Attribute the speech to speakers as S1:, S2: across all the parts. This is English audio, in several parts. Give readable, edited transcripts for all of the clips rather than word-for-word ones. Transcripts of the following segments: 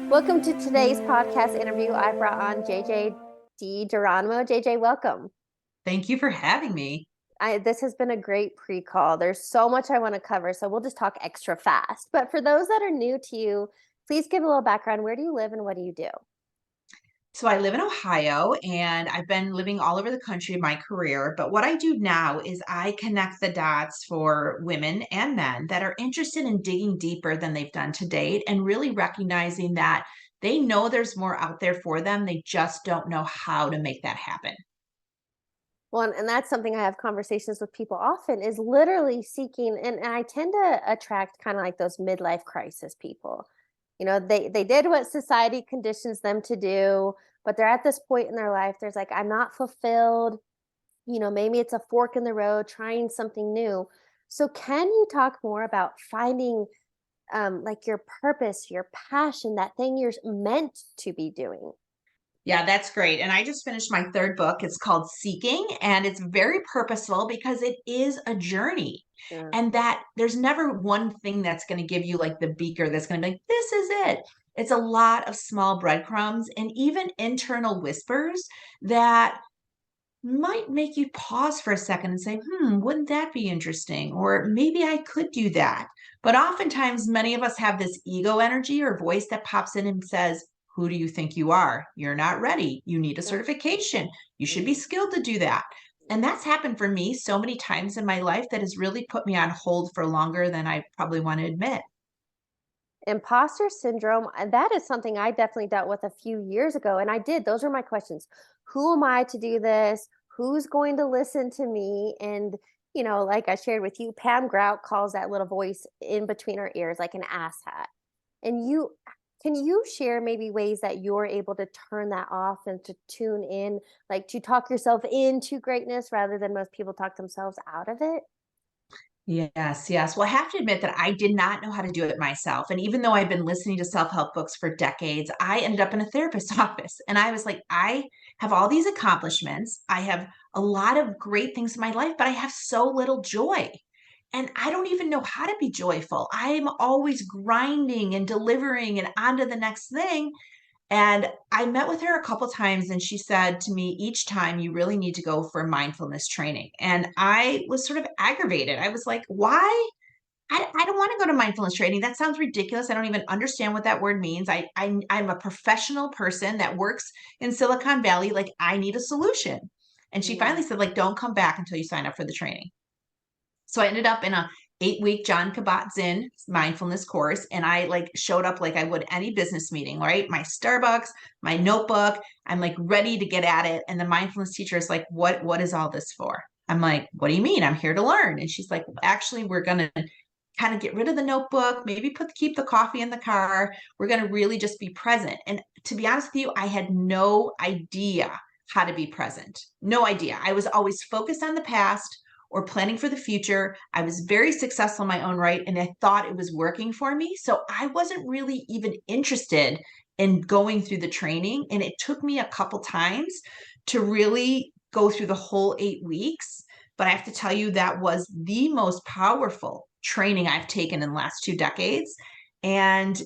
S1: Welcome to today's podcast interview. I brought on JJ DiGeronimo. JJ, welcome.
S2: Thank you for having me.
S1: This has been a great pre-call. There's so much I want to cover, so we'll just talk extra fast. But for those that are new to you, please give a little background. Where do you live and what do you do?
S2: So I live in Ohio and I've been living all over the country in my career. But what I do now is I connect the dots for women and men that are interested in digging deeper than they've done to date and really recognizing that they know there's more out there for them. They just don't know how to make that happen.
S1: Well, and that's something I have conversations with people often is literally seeking, and I tend to attract kind of like those midlife crisis people. They did what society conditions them to do, but they're at this point in their life, there's like, I'm not fulfilled. Maybe it's a fork in the road, trying something new. So can you talk more about finding like your purpose, your passion, that thing you're meant to be doing?
S2: Yeah, that's great. And I just finished my third book. It's called Seeking, and it's very purposeful because it is a journey.
S1: Yeah.
S2: And that there's never one thing that's going to give you like the beaker that's going to be like, this is it. It's a lot of small breadcrumbs and even internal whispers that might make you pause for a second and say, wouldn't that be interesting? Or maybe I could do that. But oftentimes, many of us have this ego energy or voice that pops in and says, who do you think you are? You're not ready. You need a
S1: Yeah.
S2: certification. You should be
S1: Mhm.
S2: skilled to do that. And that's happened for me so many times in my life that has really put me on hold for longer than I probably want to admit.
S1: Imposter syndrome, that is something I definitely dealt with a few years ago. And I did, those are my questions. Who am I to do this? Who's going to listen to me? And, like I shared with you, Pam Grout calls that little voice in between her ears like an asshat. And can you share maybe ways that you're able to turn that off and to tune in, like to talk yourself into greatness rather than most people talk themselves out of it?
S2: Yes, yes. Well, I have to admit that I did not know how to do it myself. And even though I've been listening to self-help books for decades, I ended up in a therapist's office. And I was like, I have all these accomplishments. I have a lot of great things in my life, but I have so little joy. And I don't even know how to be joyful. I'm always grinding and delivering and on to the next thing. And I met with her a couple times and she said to me, each time you really need to go for mindfulness training. And I was sort of aggravated. I was like, why? I don't want to go to mindfulness training. That sounds ridiculous. I don't even understand what that word means. I'm a professional person that works in Silicon Valley. Like I need a solution. And she
S1: Mm.
S2: finally said, like, don't come back until you sign up for the training. So I ended up in a 8-week John Kabat-Zinn mindfulness course. And I like showed up like I would any business meeting, right? My Starbucks, my notebook, I'm like ready to get at it. And the mindfulness teacher is like, what is all this for? I'm like, what do you mean? I'm here to learn. And she's like, actually, we're going to kind of get rid of the notebook, maybe keep the coffee in the car. We're going to really just be present. And to be honest with you, I had no idea how to be present. No idea. I was always focused on the past or planning for the future. I was very successful in my own right, and I thought it was working for me. So I wasn't really even interested in going through the training. And it took me a couple times to really go through the whole 8 weeks. But I have to tell you, that was the most powerful training I've taken in the last 2 decades. And,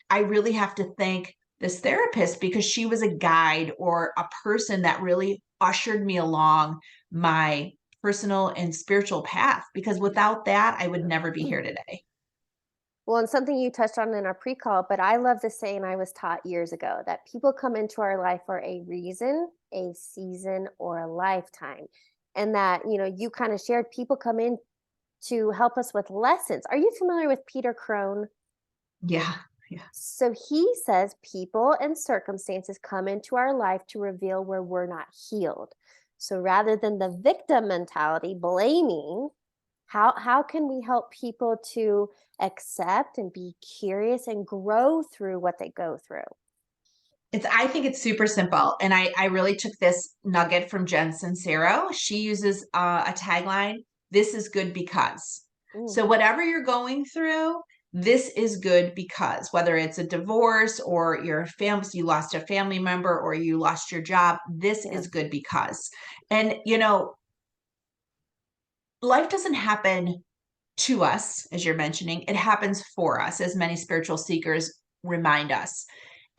S2: I really have to thank this therapist because she was a guide or a person that really ushered me along my personal and spiritual path, because without that, I would never be here today.
S1: Well, and something you touched on in our pre-call, but I love the saying I was taught years ago that people come into our life for a reason, a season, or a lifetime. And that, you kind of shared people come in to help us with lessons. Are you familiar with Peter Crone?
S2: Yeah. Yeah.
S1: So he says people and circumstances come into our life to reveal where we're not healed. So rather than the victim mentality, blaming, how can we help people to accept and be curious and grow through what they go through?
S2: I think it's super simple. And I really took this nugget from Jen Sincero. She uses a tagline, this is good because.
S1: Mm,
S2: So whatever you're going through, this is good because, whether it's a divorce or your family, you lost a family member or you lost your job, this
S1: yeah.
S2: is good because. And, life doesn't happen to us, as you're mentioning, it happens for us, as many spiritual seekers remind us.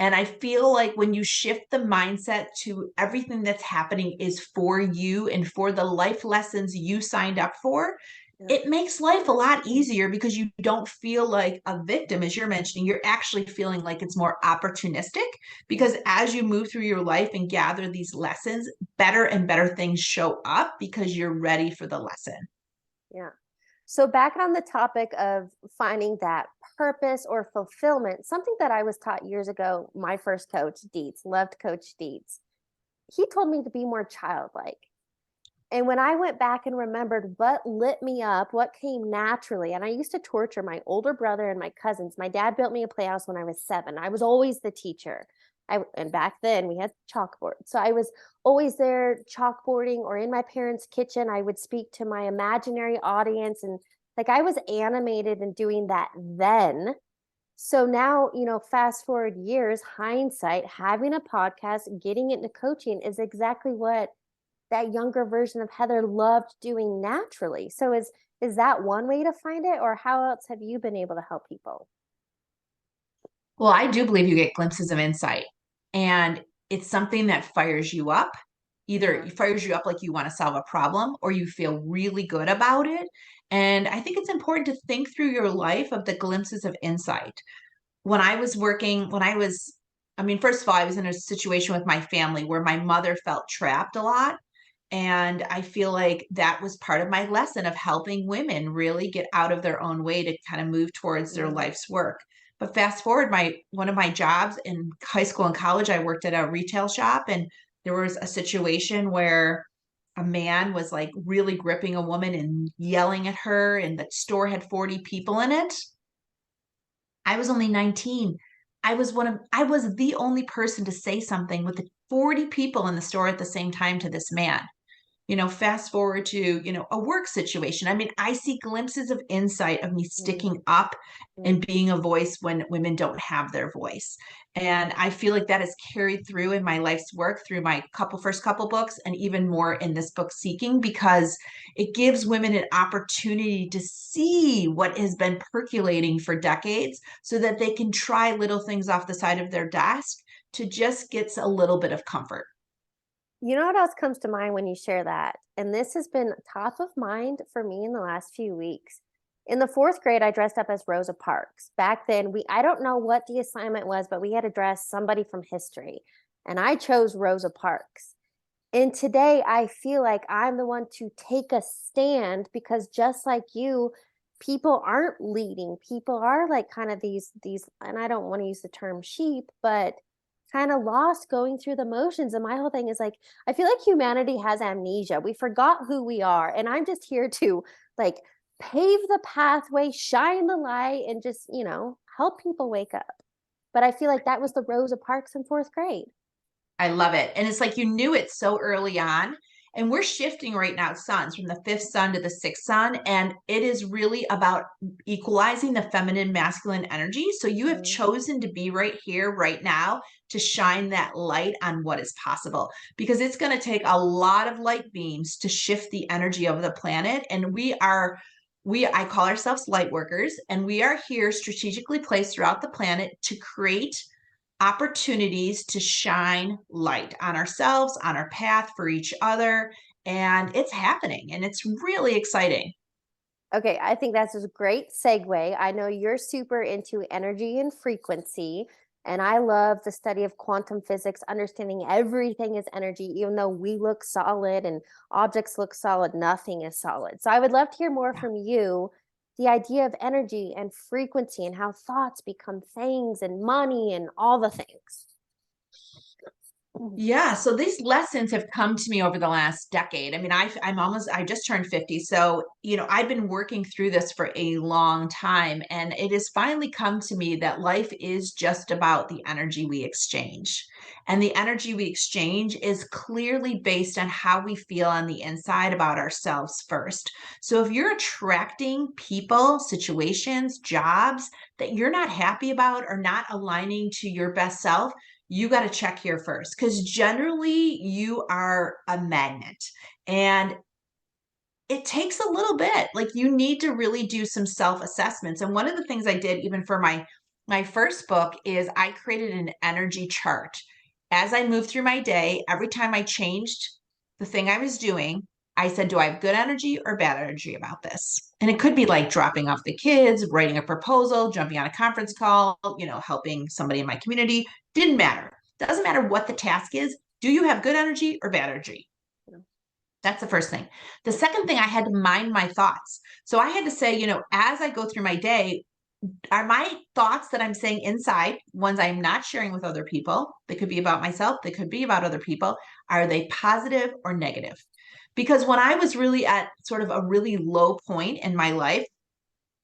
S2: And I feel like when you shift the mindset to everything that's happening is for you and for the life lessons you signed up for,
S1: Yeah.
S2: it makes life a lot easier because you don't feel like a victim, as you're mentioning. You're actually feeling like it's more opportunistic because as you move through your life and gather these lessons, better and better things show up because you're ready for the lesson.
S1: Yeah. So back on the topic of finding that purpose or fulfillment, something that I was taught years ago, my first coach, Dietz, loved Coach Dietz. He told me to be more childlike. And when I went back and remembered what lit me up, what came naturally, and I used to torture my older brother and my cousins. My dad built me a playhouse when I was 7. I was always the teacher. And back then we had chalkboard. So I was always there chalkboarding or in my parents' kitchen. I would speak to my imaginary audience, and like I was animated and doing that then. So now, fast forward years, hindsight, having a podcast, getting into coaching is exactly what that younger version of Heather loved doing naturally. So is that one way to find it, or how else have you been able to help people?
S2: Well, I do believe you get glimpses of insight, and it's something that fires you up. Either
S1: Yeah.
S2: it fires you up like you want to solve a problem or you feel really good about it. And I think it's important to think through your life of the glimpses of insight. When I was working, I mean, first of all, I was in a situation with my family where my mother felt trapped a lot. And I feel like that was part of my lesson of helping women really get out of their own way to kind of move towards their
S1: Mm,
S2: life's work. But fast forward, my one of my jobs in high school and college, I worked at a retail shop, and there was a situation where a man was like really gripping a woman and yelling at her, and the store had 40 people in it. I was only 19. I was the only person to say something with the 40 people in the store at the same time to this man. Fast forward to, a work situation. I mean, I see glimpses of insight of me
S1: mm,
S2: sticking up
S1: mm.
S2: and being a voice when women don't have their voice. And I feel like that is carried through in my life's work through my first couple books and even more in this book Seeking, because it gives women an opportunity to see what has been percolating for decades so that they can try little things off the side of their desk to just get a little bit of comfort.
S1: You know what else comes to mind when you share that? And this has been top of mind for me in the last few weeks. In the 4th grade, I dressed up as Rosa Parks. Back then, I don't know what the assignment was, but we had to dress somebody from history. And I chose Rosa Parks. And today I feel like I'm the one to take a stand because just like you, people aren't leading. People are like kind of these, and I don't want to use the term sheep, but kind of lost going through the motions. And my whole thing is like, I feel like humanity has amnesia. We forgot who we are. And I'm just here to like pave the pathway, shine the light, and just, help people wake up. But I feel like that was the Rosa Parks in 4th grade.
S2: I love it. And it's like you knew it so early on. And we're shifting right now, sons, from the 5th sun to the 6th sun. And it is really about equalizing the feminine masculine energy. So you have
S1: Mm,
S2: chosen to be right here, right now, to shine that light on what is possible. Because it's going to take a lot of light beams to shift the energy of the planet. And I call ourselves light workers, and we are here strategically placed throughout the planet to create opportunities to shine light on ourselves, on our path for each other. And it's happening and it's really exciting.
S1: Okay, I think that's a great segue. I know you're super into energy and frequency, and I love the study of quantum physics, understanding everything is energy, even though we look solid and objects look solid, nothing is solid. So I would love to hear more
S2: Yeah.
S1: from you, the idea of energy and frequency and how thoughts become things and money and all the things.
S2: Yeah, so these lessons have come to me over the last decade. I mean, I just turned 50. So, I've been working through this for a long time, and it has finally come to me that life is just about the energy we exchange. And the energy we exchange is clearly based on how we feel on the inside about ourselves first. So, if you're attracting people, situations, jobs that you're not happy about or not aligning to your best self, you got to check here first because generally you are a magnet, and it takes a little bit. Like you need to really do some self assessments. And one of the things I did even for my My first book is I created an energy chart. As I moved through my day, every time I changed the thing I was doing, I said, do I have good energy or bad energy about this? And it could be like dropping off the kids, writing a proposal, jumping on a conference call, helping somebody in my community. Didn't matter. Doesn't matter what the task is. Do you have good energy or bad energy? That's the first thing. The second thing, I had to mind my thoughts. So I had to say, as I go through my day, are my thoughts that I'm saying inside, ones I'm not sharing with other people, they could be about myself, they could be about other people, are they positive or negative? Because when I was really at sort of a really low point in my life,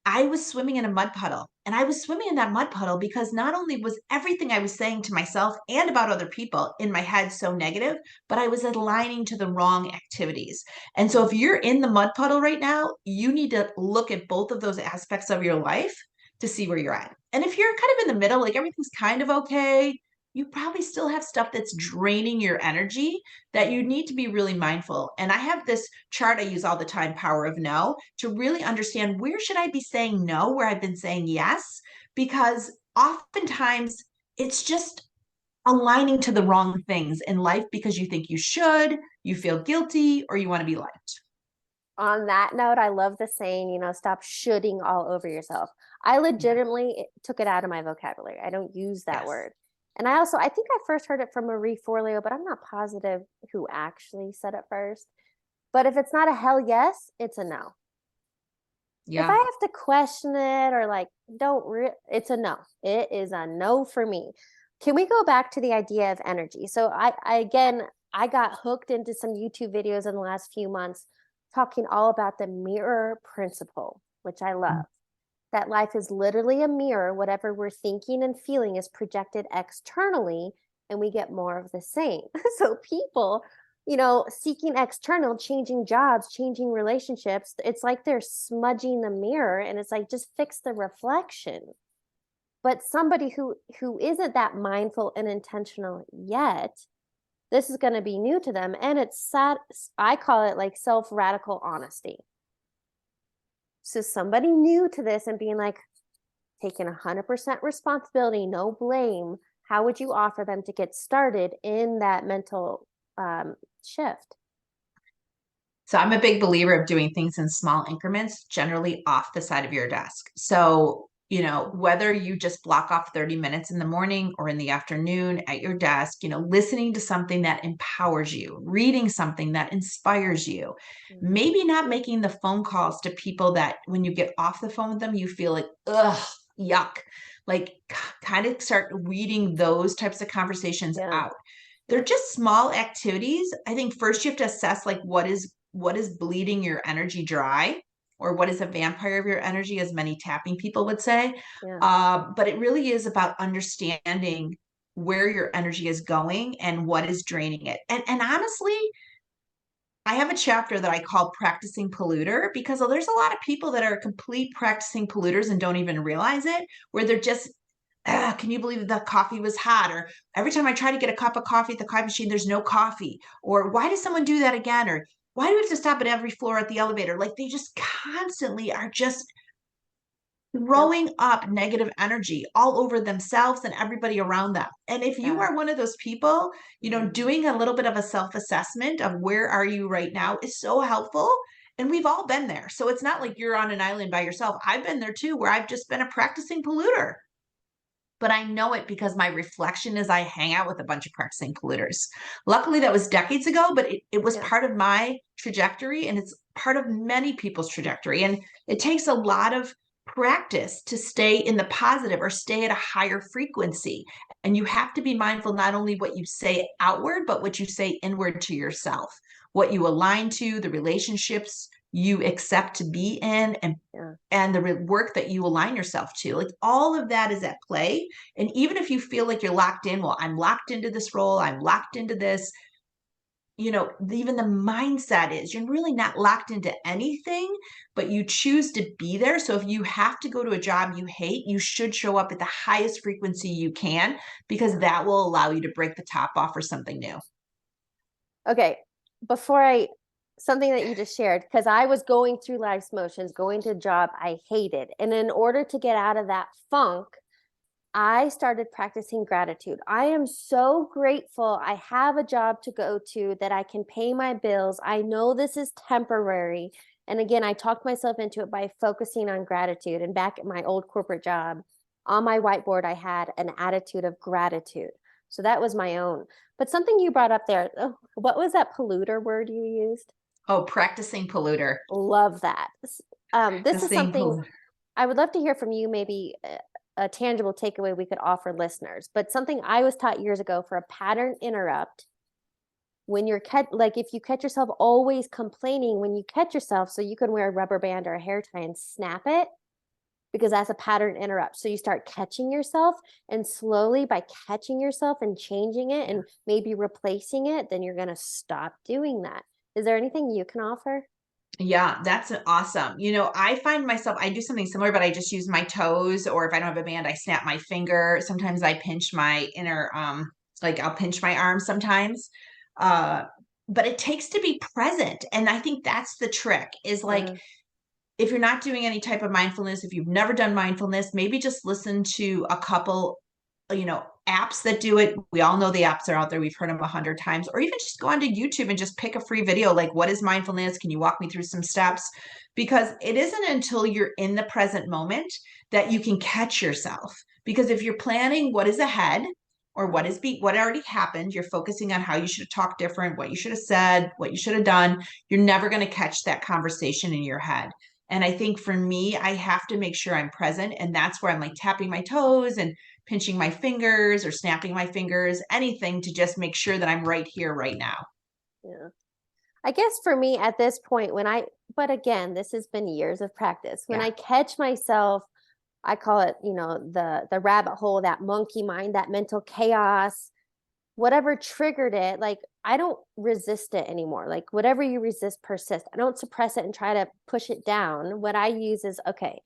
S2: I was swimming in a mud puddle. And I was swimming in that mud puddle because not only was everything I was saying to myself and about other people in my head so negative, but I was aligning to the wrong activities. And so if you're in the mud puddle right now, you need to look at both of those aspects of your life to see where you're at. And if you're kind of in the middle, like everything's kind of okay, you probably still have stuff that's draining your energy that you need to be really mindful. And I have this chart I use all the time, Power of No, to really understand where should I be saying no, where I've been saying yes, because oftentimes it's just aligning to the wrong things in life because you think you should, you feel guilty, or you want to be liked.
S1: On that note, I love the saying, stop shoulding all over yourself. I
S2: Yeah.
S1: legitimately took it out of my vocabulary. I don't use that
S2: Yes.
S1: word. And I think I first heard it from Marie Forleo, but I'm not positive who actually said it first. But if it's not a hell yes, it's a no. If I
S2: Yeah.
S1: have to question it or like, it's a no. It is a no for me. Can we go back to the idea of energy? So I got hooked into some YouTube videos in the last few months talking all about the mirror principle, which I love. That life is literally a mirror. Whatever we're thinking and feeling is projected externally, and we get more of the same. So people, seeking external, changing jobs, changing relationships, it's like they're smudging the mirror, and it's like just fix the reflection. But somebody who isn't that mindful and intentional yet, this is going to be new to them, and it's sad. I call it like self radical honesty. So somebody new to this and being like, taking 100% responsibility, no blame, how would you offer them to get started in that mental shift?
S2: So I'm a big believer of doing things in small increments, generally off the side of your desk. So, whether you just block off 30 minutes in the morning or in the afternoon at your desk, listening to something that empowers you, reading something that inspires you,
S1: Mm.
S2: maybe not making the phone calls to people that when you get off the phone with them, you feel like, ugh, yuck. Like, kind of start weeding those types of conversations
S1: Yeah.
S2: out. They're just small activities. I think first you have to assess like what is bleeding your energy dry, or what is a vampire of your energy, as many tapping people would say.
S1: Yeah.
S2: But it really is about understanding where your energy is going and what is draining it. And honestly, I have a chapter that I call practicing polluter, because there's a lot of people that are complete practicing polluters and don't even realize it, where they're just, can you believe the coffee was hot? Or every time I try to get a cup of coffee at the coffee machine, there's no coffee. Or why does someone do that again? Or why do we have to stop at every floor at the elevator? Like they just constantly are just
S1: Yep.
S2: throwing up negative energy all over themselves and everybody around them. And if you
S1: Yeah.
S2: are one of those people, doing a little bit of a self-assessment of where are you right now is so helpful. And we've all been there. So it's not like you're on an island by yourself. I've been there too, where I've just been a practicing polluter. But I know it because my reflection is I hang out with a bunch of practicing polluters. Luckily, that was decades ago, but it was
S1: Yeah.
S2: part of my trajectory, and it's part of many people's trajectory. And it takes a lot of practice to stay in the positive or stay at a higher frequency. And you have to be mindful not only what you say outward, but what you say inward to yourself, what you align to, the relationships you accept to be in,
S1: Yeah.
S2: and the work that you align yourself to. Like all of that is at play. And even if you feel like you're locked in, well, I'm locked into this role, I'm locked into this, even the mindset is you're really not locked into anything, but you choose to be there. So if you have to go to a job you hate, you should show up at the highest frequency you can, because that will allow you to break the top off for something new.
S1: Okay. Something that you just shared, because I was going through life's motions, going to a job I hated. And in order to get out of that funk, I started practicing gratitude. I am so grateful I have a job to go to, that I can pay my bills. I know this is temporary. And again, I talked myself into it by focusing on gratitude. And back at my old corporate job, on my whiteboard, I had an attitude of gratitude. So that was my own. But something you brought up there, oh, what was that polluter word you used?
S2: Oh, practicing polluter.
S1: Love that. This is
S2: Practicing
S1: something
S2: polluter.
S1: I would love to hear from you, maybe a tangible takeaway we could offer listeners, but something I was taught years ago for a pattern interrupt. When you're like, if you catch yourself always complaining, when you catch yourself, so you can wear a rubber band or a hair tie and snap it, because that's a pattern interrupt. So you start catching yourself, and slowly by catching yourself and changing it and maybe replacing it, then you're going to stop doing that. Is there anything you can offer?
S2: Yeah, that's awesome. I find myself, I do something similar, but I just use my toes, or if I don't have a band, I snap my finger. Sometimes I pinch my inner, like I'll pinch my arm sometimes. Uh, but it takes to be present. And I think that's the trick is like,
S1: Yeah.
S2: if you're not doing any type of mindfulness, if you've never done mindfulness, maybe just listen to a couple, apps that do it. We all know the apps are out there. We've heard them 100 times, or even just go onto YouTube and just pick a free video. Like, what is mindfulness? Can you walk me through some steps? Because it isn't until you're in the present moment that you can catch yourself. Because if you're planning what is ahead, or what already happened, you're focusing on how you should have talked different, what you should have said, what you should have done. You're never going to catch that conversation in your head. And I think for me, I have to make sure I'm present. And that's where I'm like tapping my toes and pinching my fingers or snapping my fingers, anything to just make sure that I'm right here, right now.
S1: Yeah. I guess for me at this point, but again, this has been years of practice. When
S2: Yeah.
S1: I catch myself, I call it, the rabbit hole, that monkey mind, that mental chaos, whatever triggered it, like I don't resist it anymore. Like whatever you resist persists. I don't suppress it and try to push it down. What I use is, okay,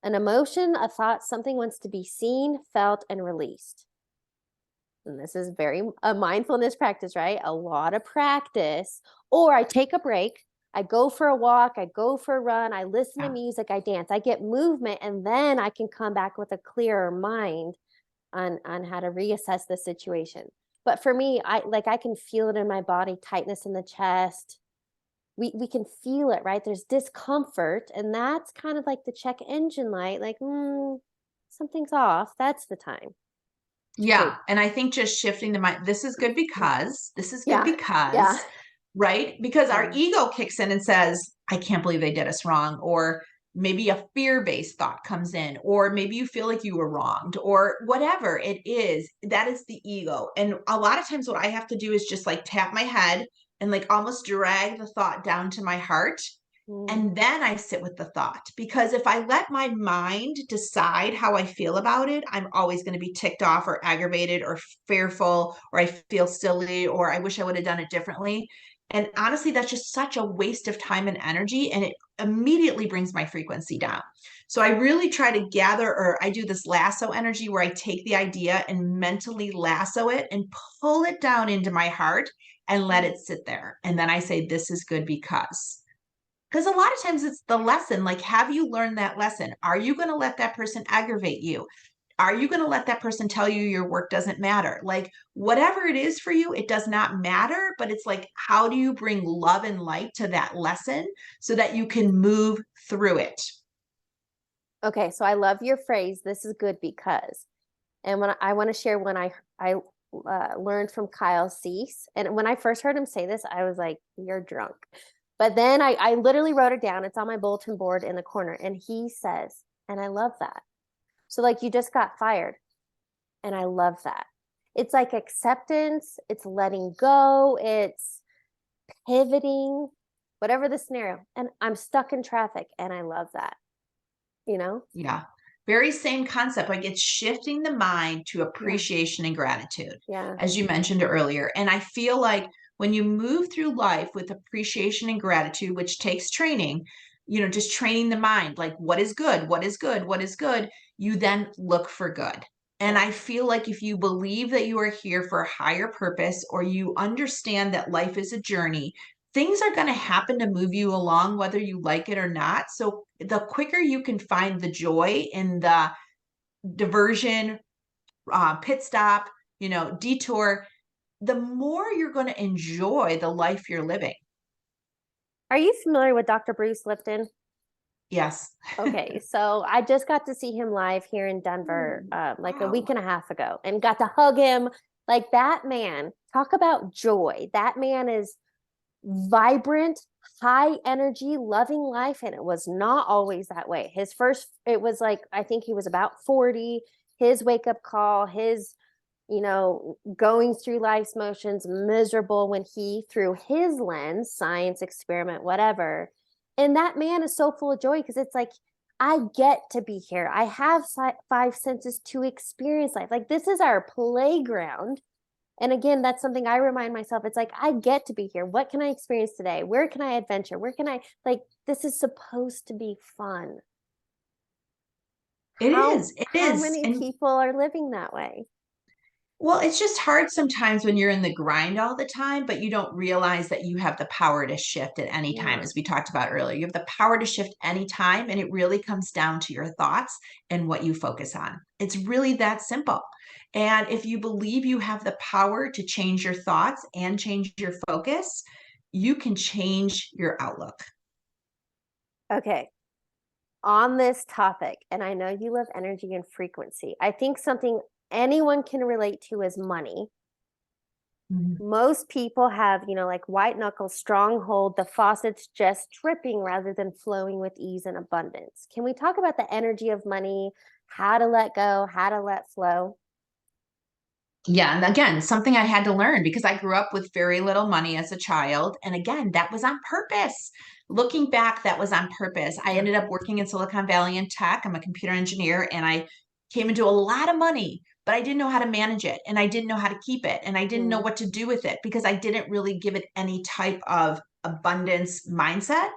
S1: an emotion, a thought, something wants to be seen, felt, and released. And this is very a mindfulness practice, right? A lot of practice. Or I take a break, I go for a walk, I go for a run, I listen to
S2: Yeah.
S1: music, I dance, I get movement, and then I can come back with a clearer mind on how to reassess the situation. But for me, I can feel it in my body, tightness in the chest. We can feel it, right? There's discomfort, and that's kind of like the check engine light, like, something's off. That's the time to
S2: Yeah.
S1: take.
S2: And I think just shifting the mind, this is good
S1: Yeah. Yeah.
S2: because, right? Because our
S1: Yeah.
S2: ego kicks in and says, I can't believe they did us wrong. Or maybe a fear-based thought comes in, or maybe you feel like you were wronged, or whatever it is. That is the ego. And a lot of times what I have to do is just like tap my head and like almost drag the thought down to my heart.
S1: Mm.
S2: And then I sit with the thought, because if I let my mind decide how I feel about it, I'm always going to be ticked off or aggravated or fearful, or I feel silly, or I wish I would have done it differently. And honestly, that's just such a waste of time and energy. And it immediately brings my frequency down. So I really try to gather, or I do this lasso energy where I take the idea and mentally lasso it and pull it down into my heart and let it sit there. And then I say, this is good because. Because a lot of times it's the lesson. Like, have you learned that lesson? Are you going to let that person aggravate you? Are you going to let that person tell you your work doesn't matter? Like, whatever it is for you, it does not matter. But it's like, how do you bring love and light to that lesson so that you can move through it?
S1: Okay, so I love your phrase. This is good because, and when I want to share when I learned from Kyle Cease, and when I first heard him say this, I was like, "You're drunk." But then I literally wrote it down. It's on my bulletin board in the corner, and he says, and I love that. So like you just got fired, and I love that. It's like acceptance. It's letting go. It's pivoting, whatever the scenario. And I'm stuck in traffic, and I love that. You know?
S2: Yeah. Very same concept. Like, it's shifting the mind to
S1: Yeah.
S2: appreciation and gratitude,
S1: Yeah.
S2: as you mentioned earlier. And I feel like when you move through life with appreciation and gratitude, which takes training, just training the mind, like what is good, what is good, what is good, you then look for good. And
S1: Yeah.
S2: I feel like if you believe that you are here for a higher purpose, or you understand that life is a journey, things are going to happen to move you along, whether you like it or not. So the quicker you can find the joy in the diversion, pit stop, detour, the more you're going to enjoy the life you're living.
S1: Are you familiar with Dr. Bruce Lipton?
S2: Yes.
S1: Okay, so I just got to see him live here in Denver,
S2: Ooh,
S1: like a
S2: wow.
S1: week and a half ago, and got to hug him. Like that man, talk about joy. That man is vibrant, high energy, loving life, and it was not always that way. His first, it was like I think he was about 40. His wake up call, his going through life's motions, miserable when he, through his lens, science, experiment, whatever. And that man is so full of joy because it's like, I get to be here. I have five senses to experience life. Like, this is our playground. And again, that's something I remind myself. It's like, I get to be here. What can I experience today? Where can I adventure? Where can I, like, this is supposed to be fun.
S2: It
S1: How,
S2: is. It
S1: how
S2: is.
S1: many
S2: And
S1: people are living that way?
S2: well, it's just hard sometimes when you're in the grind all the time, but you don't realize that you have the power to shift at any time,
S1: Yeah.
S2: as we talked about earlier. You have the power to shift anytime, and it really comes down to your thoughts and what you focus on. It's really that simple. And if you believe you have the power to change your thoughts and change your focus, you can change your outlook.
S1: Okay. On this topic, and I know you love energy and frequency, I think something anyone can relate to is money.
S2: Mhm.
S1: Most people have, like white knuckle, stronghold, the faucet's just dripping rather than flowing with ease and abundance. Can we talk about the energy of money, how to let go, how to let flow?
S2: Yeah, and again, something I had to learn because I grew up with very little money as a child. And again, that was on purpose. Looking back, that was on purpose. I
S1: Yeah.
S2: ended up working in Silicon Valley in tech. I'm a computer engineer and I came into a lot of money, but I didn't know how to manage it and I didn't know how to keep it and I didn't know
S1: Mm.
S2: what to do with it because I didn't really give it any type of abundance mindset.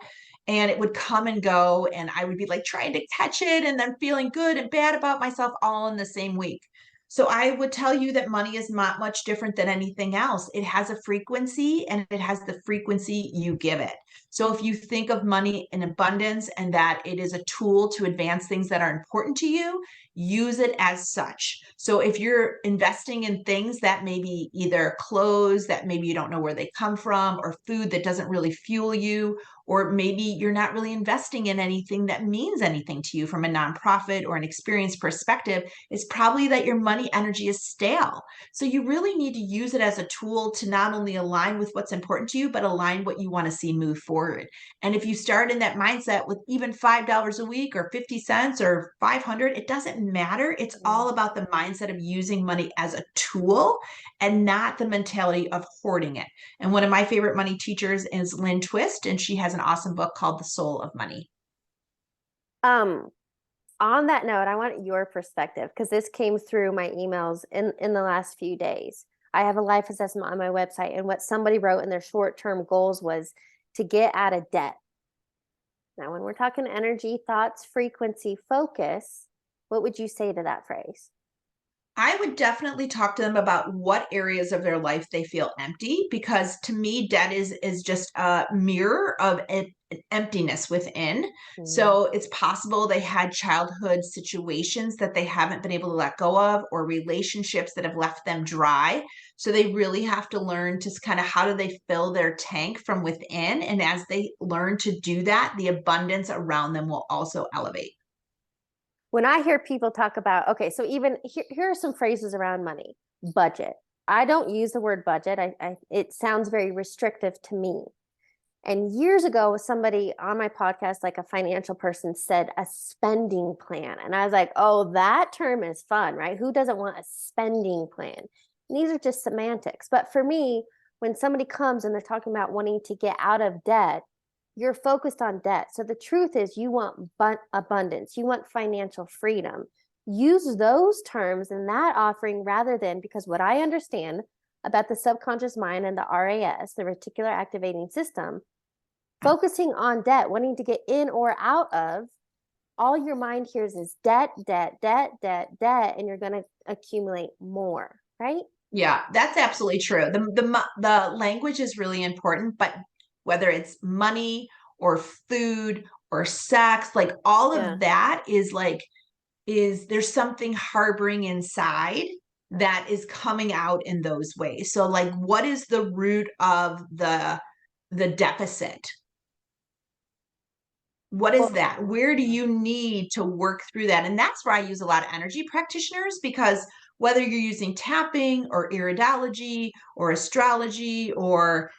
S2: And it would come and go, and I would be like trying to catch it and then feeling good and bad about myself all in the same week. So I would tell you that money is not much different than anything else. It has a frequency and it has the frequency you give it. So if you think of money in abundance and that it is a tool to advance things that are important to you, use it as such. So if you're investing in things that maybe either clothes that maybe you don't know where they come from, or food that doesn't really fuel you, or maybe you're not really investing in anything that means anything to you from a nonprofit or an experience perspective, it's probably that your money energy is stale. So you really need to use it as a tool to not only align with what's important to you, but align what you want to see move forward. And if you start in that mindset with even $5 a week or 50 cents or 500, it doesn't matter. It's
S1: Mm.
S2: all about the mindset of using money as a tool and not the mentality of hoarding it. And one of my favorite money teachers is Lynn Twist, and she has an awesome book called The Soul of Money.
S1: Um, on that note, I want your perspective because this came through my emails in the last few days. I have a life assessment on my website, and what somebody wrote in their short-term goals was to get out of debt. Now, when we're talking energy, thoughts, frequency, focus, what would you say to that phrase?
S2: I would definitely talk to them about what areas of their life they feel empty, because to me, debt is just a mirror of an emptiness within.
S1: Mm.
S2: So it's possible they had childhood situations that they haven't been able to let go of, or relationships that have left them dry. So they really have to learn to kind of how do they fill their tank from within. And as they learn to do that, the abundance around them will also elevate.
S1: When I hear people talk about, okay, so even here are some phrases around money. Budget. I don't use the word budget. It sounds very restrictive to me. And years ago, somebody on my podcast, like a financial person, said a spending plan. And I was like, oh, that term is fun, right? Who doesn't want a spending plan? And these are just semantics. But for me, when somebody comes and they're talking about wanting to get out of debt, you're focused on debt. So the truth is, you want abundance, you want financial freedom. Use those terms in that offering rather than, because what I understand about the subconscious mind and the RAS, the reticular activating system, focusing on debt, wanting to get in or out of, all your mind hears is debt, debt, debt, debt, debt, and you're going to accumulate more, right?
S2: Yeah, that's absolutely true. The language is really important, but whether it's money or food or sex, like all
S1: Yeah.
S2: of that is like is there's something harboring inside that is coming out in those ways. So like, what is the root of the deficit? What is
S1: Well,
S2: that? Where do you need to work through that? And that's where I use a lot of energy practitioners, because whether you're using tapping or iridology or astrology or,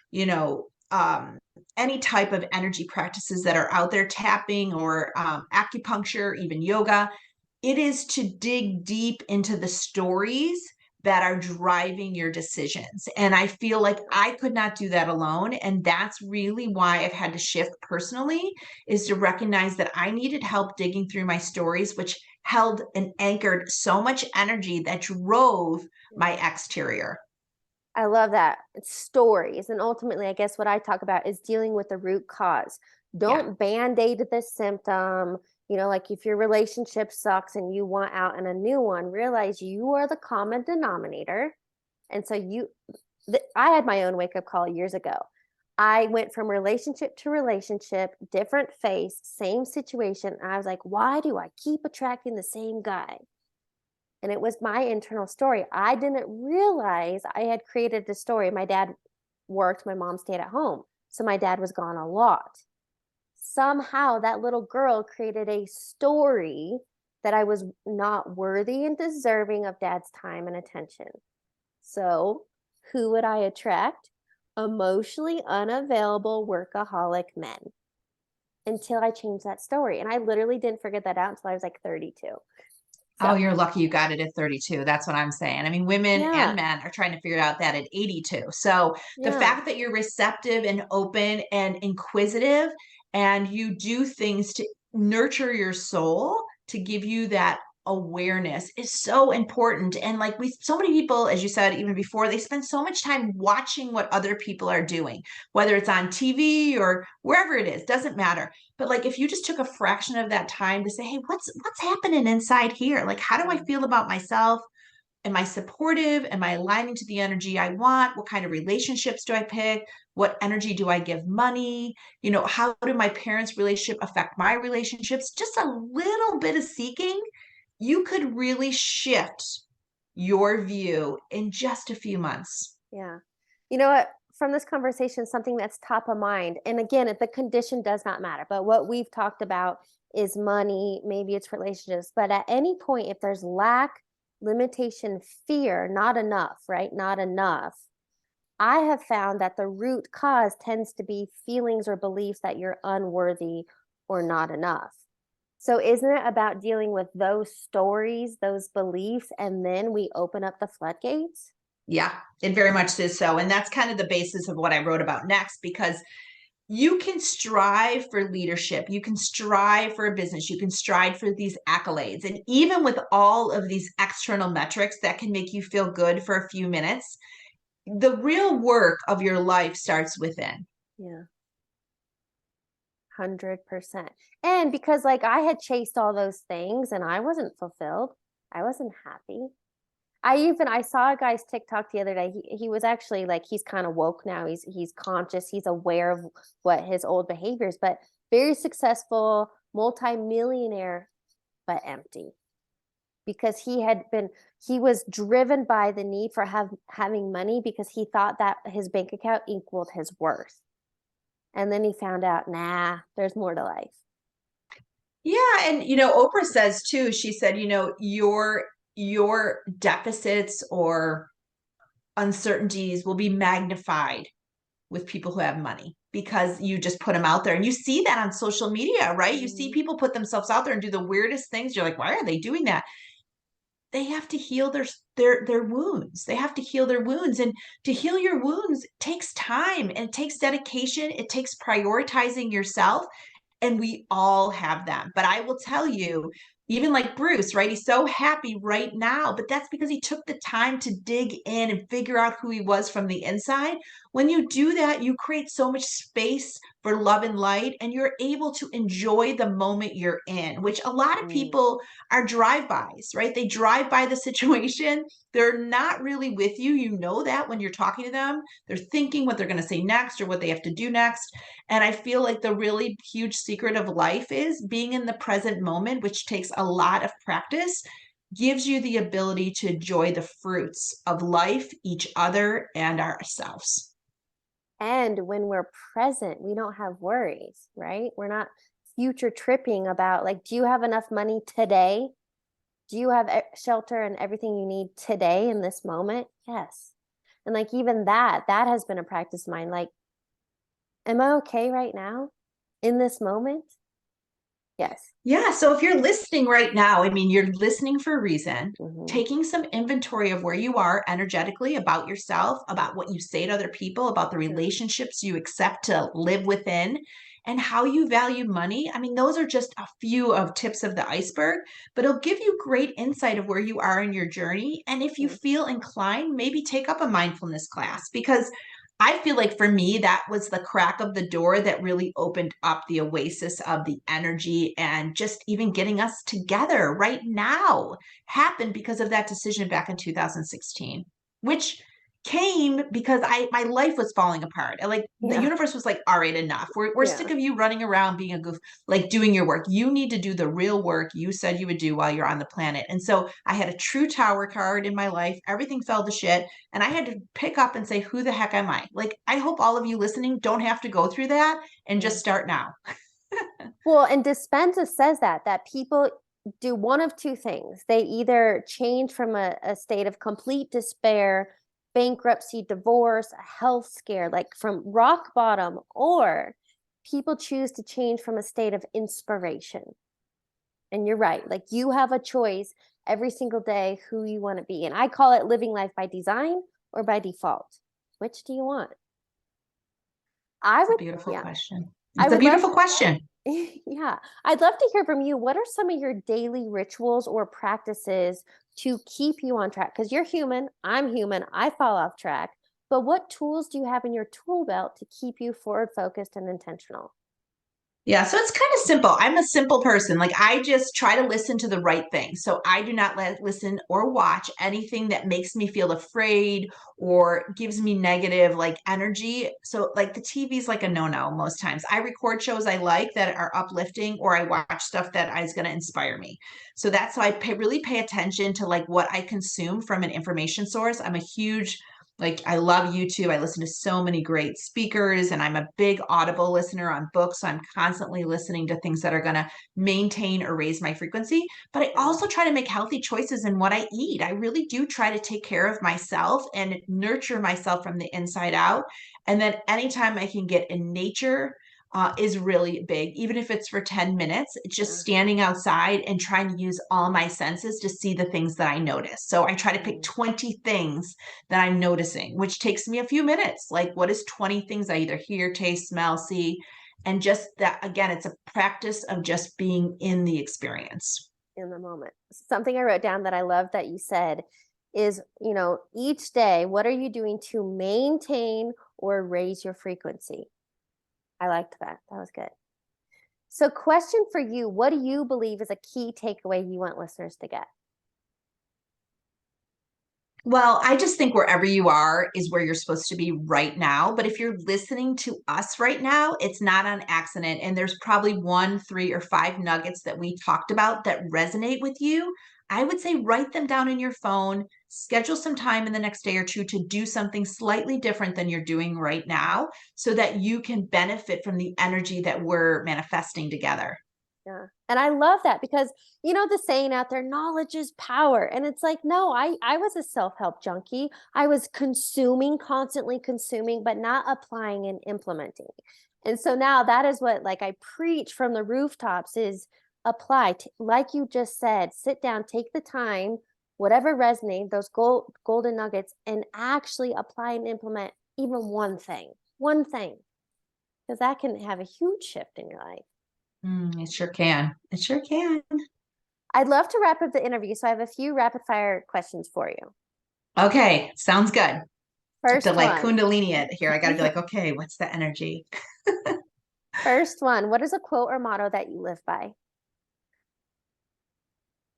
S2: any type of energy practices that are out there, tapping or acupuncture, even yoga, it is to dig deep into the stories that are driving your decisions. And I feel like I could not do that alone. And that's really why I've had to shift personally, is to recognize that I needed help digging through my stories, which held and anchored so much energy that drove my exterior.
S1: I love that. It's stories. And ultimately, I guess what I talk about is dealing with the root cause.
S2: Yeah.
S1: Don't band-aid the symptom. Like if your relationship sucks and you want out in a new one, realize you are the common denominator. And so I had my own wake-up call years ago. I went from relationship to relationship, different face, same situation. And I was like, why do I keep attracting the same guy? And it was my internal story. I didn't realize I had created the story. My dad worked, my mom stayed at home. So my dad was gone a lot. Somehow that little girl created a story that I was not worthy and deserving of dad's time and attention. So who would I attract? Emotionally unavailable workaholic men, until I changed that story. And I literally didn't figure that out until I was like 32.
S2: Oh,
S1: So,
S2: you're lucky you got it at 32. That's what I'm saying. I mean, women and
S1: yeah,
S2: men are trying to figure out that at 82. So the
S1: yeah,
S2: fact that you're receptive and open and inquisitive, and you do things to nurture your soul to give you that awareness, is so important. And like, so many people, as you said, even before, they spend so much time watching what other people are doing, whether it's on TV or wherever it is, doesn't matter. But like, if you just took a fraction of that time to say, hey, what's happening inside here? Like, how do I feel about myself? Am I supportive? Am I aligning to the energy I want? What kind of relationships do I pick? What energy do I give money? How do my parents' relationship affect my relationships? Just a little bit of seeking, you could really shift your view in just a few months.
S1: yeah. You know what? From this conversation, something that's top of mind, and again, if the condition does not matter, but what we've talked about is money, maybe it's relationships, but at any point, if there's lack, limitation, fear, not enough, right? Not enough. I have found that the root cause tends to be feelings or beliefs that you're unworthy or not enough. So, isn't it about dealing with those stories, those beliefs, and then we open up the floodgates?
S2: Yeah, it very much is so. And that's kind of the basis of what I wrote about next, because you can strive for leadership. You can strive for a business. You can strive for these accolades. And even with all of these external metrics that can make you feel good for a few minutes, the real work of your life starts within.
S1: Yeah. 100%. And because like I had chased all those things and I wasn't fulfilled, I wasn't happy. I saw a guy's TikTok the other day. He was actually like, he's kind of woke now. He's conscious. He's aware of what his old behaviors, but very successful, multi-millionaire, but empty, because he was driven by the need for having money, because he thought that his bank account equaled his worth. And then he found out, nah, there's more to life.
S2: Yeah, and Oprah says too, she said, your deficits or uncertainties will be magnified with people who have money, because you just put them out there. And you see that on social media, right? You see
S1: Mhm.
S2: people put themselves out there and do the weirdest things. You're like, why are they doing that? They have to heal their wounds. They have to heal their wounds. And to heal your wounds takes time, and it takes dedication. It takes prioritizing yourself. And we all have them. But I will tell you, even like Bruce, right? He's so happy right now, but that's because he took the time to dig in and figure out who he was from the inside. when you do that, you create so much space for love and light, and you're able to enjoy the moment you're in, which a lot of
S1: Mm.
S2: people are drive-bys, right? They drive by the situation. They're not really with you. You know that when you're talking to them, they're thinking what they're going to say next or what they have to do next. And I feel like the really huge secret of life is being in the present moment, which takes a lot of practice, gives you the ability to enjoy the fruits of life, each other, and ourselves.
S1: And when we're present, we don't have worries, right? We're not future tripping about like, do you have enough money today? Do you have shelter and everything you need today in this moment? Yes. And like even that has been a practice of mine. Like, am I okay right now in this moment? Yes.
S2: Yeah. So if you're listening right now, I mean, you're listening for a reason,
S1: Mm-hmm.
S2: taking some inventory of where you are energetically about yourself, about what you say to other people, about the
S1: Yeah.
S2: relationships you accept to live within, and how you value money. I mean, those are just a few of tips of the iceberg, but it'll give you great insight of where you are in your journey. And if you
S1: Mm.
S2: feel inclined, maybe take up a mindfulness class, because I feel like for me, that was the crack of the door that really opened up the oasis of the energy, and just even getting us together right now happened because of that decision back in 2016, which came because my life was falling apart. And like the
S1: Yeah.
S2: universe was like, all right, enough. We're
S1: Yeah.
S2: sick of you running around being a goof, like doing your work. You need to do the real work you said you would do while you're on the planet. And so I had a true tower card in my life. Everything fell to shit. And I had to pick up and say, who the heck am I? Like, I hope all of you listening don't have to go through that, and
S1: Yeah.
S2: just start now.
S1: Well, and Dispenza says that people do one of two things. They either change from a state of complete despair, bankruptcy, divorce, a health scare, like from rock bottom, or people choose to change from a state of inspiration. And you're right. Like you have a choice every single day who you want to be. And I call it living life by design or by default. Which do you want? I
S2: It's a
S1: would,
S2: beautiful
S1: yeah,
S2: question.
S1: I
S2: It's a
S1: would love
S2: beautiful question.
S1: yeah, I'd love to hear from you. What are some of your daily rituals or practices to keep you on track? Because you're human, I'm human, I fall off track. But what tools do you have in your tool belt to keep you forward focused and intentional?
S2: Yeah, so it's kind of simple. I'm a simple person. Like, I just try to listen to the right thing. So I do not listen or watch anything that makes me feel afraid or gives me negative like energy. So like the TV's like a no-no most times. I record shows I like that are uplifting, or I watch stuff that is going to inspire me. So that's how I really pay attention to like what I consume from an information source. I'm a huge, like, I love YouTube. I listen to so many great speakers, and I'm a big Audible listener on books. So I'm constantly listening to things that are going to maintain or raise my frequency. But I
S1: Yeah.
S2: also try to make healthy choices in what I eat. I really do try to take care of myself and nurture myself from the inside out. And then anytime I can get in nature, is really big. Even if it's for 10 minutes, it's just
S1: Yeah.
S2: standing outside and trying to use all my senses to see the things that I notice. So I try to pick
S1: Mm.
S2: 20 things that I'm noticing, which takes me a few minutes. Like, what is 20 things I either hear, taste, smell, see? And just that, again, it's a practice of just being in the experience.
S1: In the moment. Something I wrote down that I love that you said is, each day, what are you doing to maintain or raise your frequency? I liked that. That was good. So, question for you: what do you believe is a key takeaway you want listeners to get?
S2: Well, I just think wherever you are is where you're supposed to be right now. But if you're listening to us right now, it's not on accident. And there's probably one, three, or five nuggets that we talked about that resonate with you. I would say write them down in your phone, schedule some time in the next day or two to do something slightly different than you're doing right now, so that you can benefit from the energy that we're manifesting together.
S1: Yeah. And I love that because the saying out there, knowledge is power. And it's like, no, I was a self-help junkie. I was consuming, constantly consuming, but not applying and implementing. And so now that is what like I preach from the rooftops is apply, like you just said, sit down, take the time, whatever resonates, those golden nuggets, and actually apply and implement even one thing, because that can have a huge shift in your life.
S2: It sure can. It sure can.
S1: I'd love to wrap up the interview, so I have a few rapid fire questions for you.
S2: Okay, sounds good. To
S1: First
S2: like
S1: one.
S2: Kundalini it here. I got to be like, okay, what's the energy?
S1: First one. What is a quote or motto that you live by?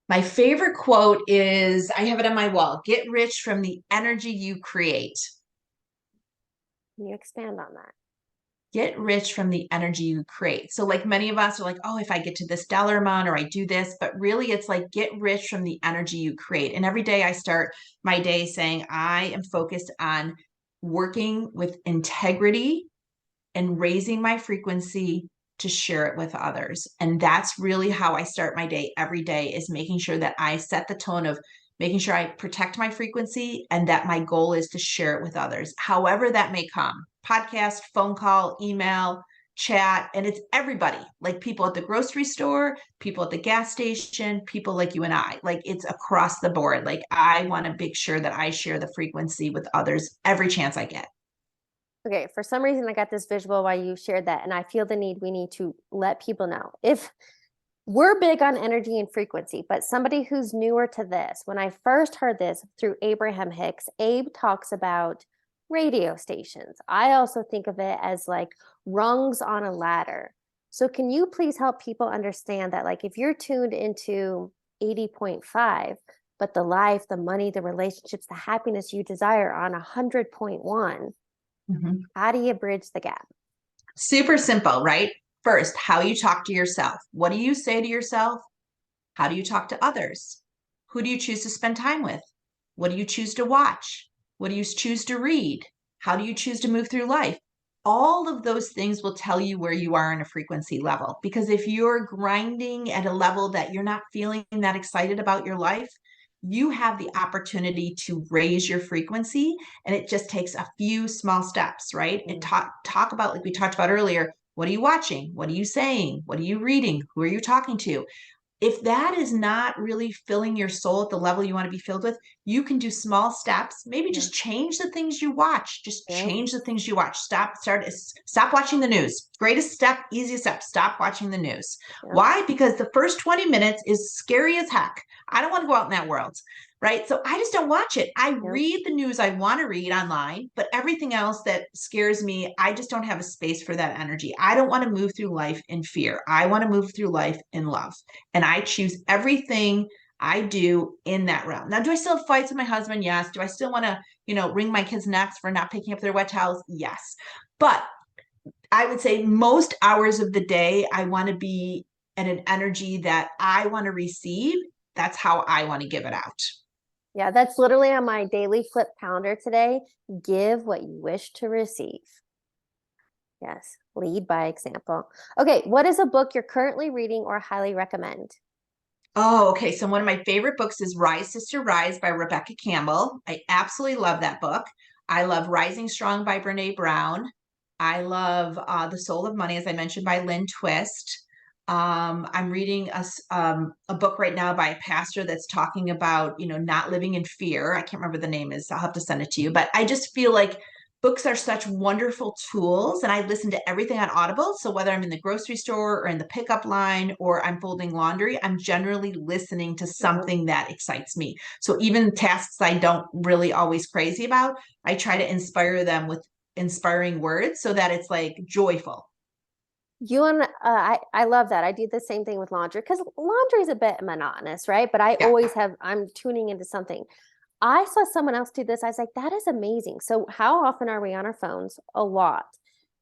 S2: My favorite quote is I have it on my wall: get rich from the energy you create.
S1: Can you expand on that?
S2: Get rich from the energy you create. So, like many of us are like, oh, if I get to this dollar amount or I do this, but really it's like get rich from the energy you create. And every day I start my day saying, I am focused on working with integrity and raising my frequency to share it with others. And that's really how I start my day every day, is making sure that I set the tone of making sure I protect my frequency and that my goal is to share it with others, however that may come. Podcast, phone call, email, chat, and it's everybody, like people at the grocery store, people at the gas station, people like you and I. Like it's across the board. Like I want to make sure that I share the frequency with others every chance I get.
S1: Okay, for some reason I got this visual while you shared that, and I feel the need, we need to let people know. If we're big on energy and frequency, but somebody who's newer to this, when I first heard this through Abraham Hicks, Abe talks about radio stations. I also think of it as like rungs on a ladder. So can you please help people understand that, like, if you're tuned into 80.5, but the life, the money, the relationships, the happiness you desire on 100.1,
S2: Mhm.
S1: how do you bridge the gap?
S2: Super simple, right? First, how you talk to yourself. What do you say to yourself? How do you talk to others? Who do you choose to spend time with? What do you choose to watch? What do you choose to read? How do you choose to move through life? All of those things will tell you where you are in a frequency level. Because if you're grinding at a level that you're not feeling that excited about your life, you have the opportunity to raise your frequency. And it just takes a few small steps, right? And talk about, like we talked about earlier, what are you watching? What are you saying? What are you reading? Who are you talking to? If that is not really filling your soul at the level you want to be filled with, you can do small steps. Maybe
S1: Yeah.
S2: just change the things you watch. Just
S1: Yep.
S2: change the things you watch. Stop watching the news. Greatest step, easiest step, stop watching the news.
S1: Yep.
S2: Why? Because the first 20 minutes is scary as heck. I don't want to go out in that world. Right. So I just don't watch it. I
S1: Yep.
S2: read the news I want to read online, but everything else that scares me, I just don't have a space for that energy. I don't want to move through life in fear. I want to move through life in love. And I choose everything I do in that realm. Now, do I still have fights with my husband? Yes. Do I still want to, wring my kids' necks for not picking up their wet towels? Yes. But I would say most hours of the day, I want to be at an energy that I want to receive. That's how I want to give it out.
S1: Yeah, that's literally on my daily flip calendar today. Give what you wish to receive. Yes, lead by example. Okay, what is a book you're currently reading or highly recommend?
S2: Oh, okay. So one of my favorite books is Rise, Sister, Rise by Rebecca Campbell. I absolutely love that book. I love Rising Strong by Brene Brown. I love The Soul of Money, as I mentioned, by Lynn Twist. I'm reading a book right now by a pastor that's talking about, not living in fear. I can't remember the name is. I'll have to send it to you. But I just feel like books are such wonderful tools, and I listen to everything on Audible. So whether I'm in the grocery store or in the pickup line or I'm folding laundry, I'm generally listening to something that excites me. So even tasks I don't really always crazy about, I try to inspire them with inspiring words so that it's like joyful.
S1: You and I love that. I do the same thing with laundry because laundry is a bit monotonous, right? But I
S2: Yeah.
S1: always I'm tuning into something. I saw someone else do this. I was like, that is amazing. So how often are we on our phones? A lot.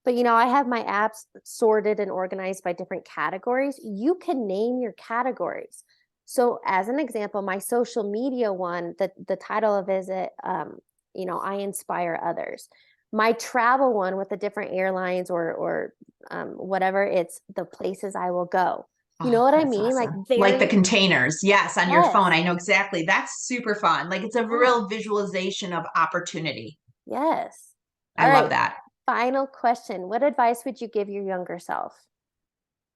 S1: But I have my apps sorted and organized by different categories. You can name your categories. So as an example, my social media one, the title of it is I inspire others. My travel one with the different airlines or whatever, it's the places I will go. You know
S2: Oh,
S1: what I
S2: that's
S1: mean? Like
S2: awesome. Like the
S1: very,
S2: containers. Yes, on your phone.
S1: yes,
S2: I know exactly. That's super fun. Like it's a
S1: yeah,
S2: real visualization of opportunity.
S1: yes.
S2: I
S1: All
S2: love
S1: right.
S2: that.
S1: Final question. What advice would you give your younger self?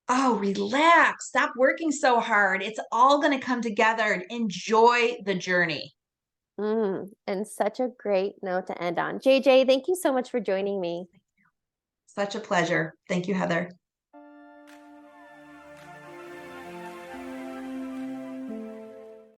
S2: Oh, relax. Stop working so hard. It's all going to come together. Enjoy the journey.
S1: And such a great note to end on. JJ, thank you so much for joining me.
S2: Such a pleasure. Thank you, Heather.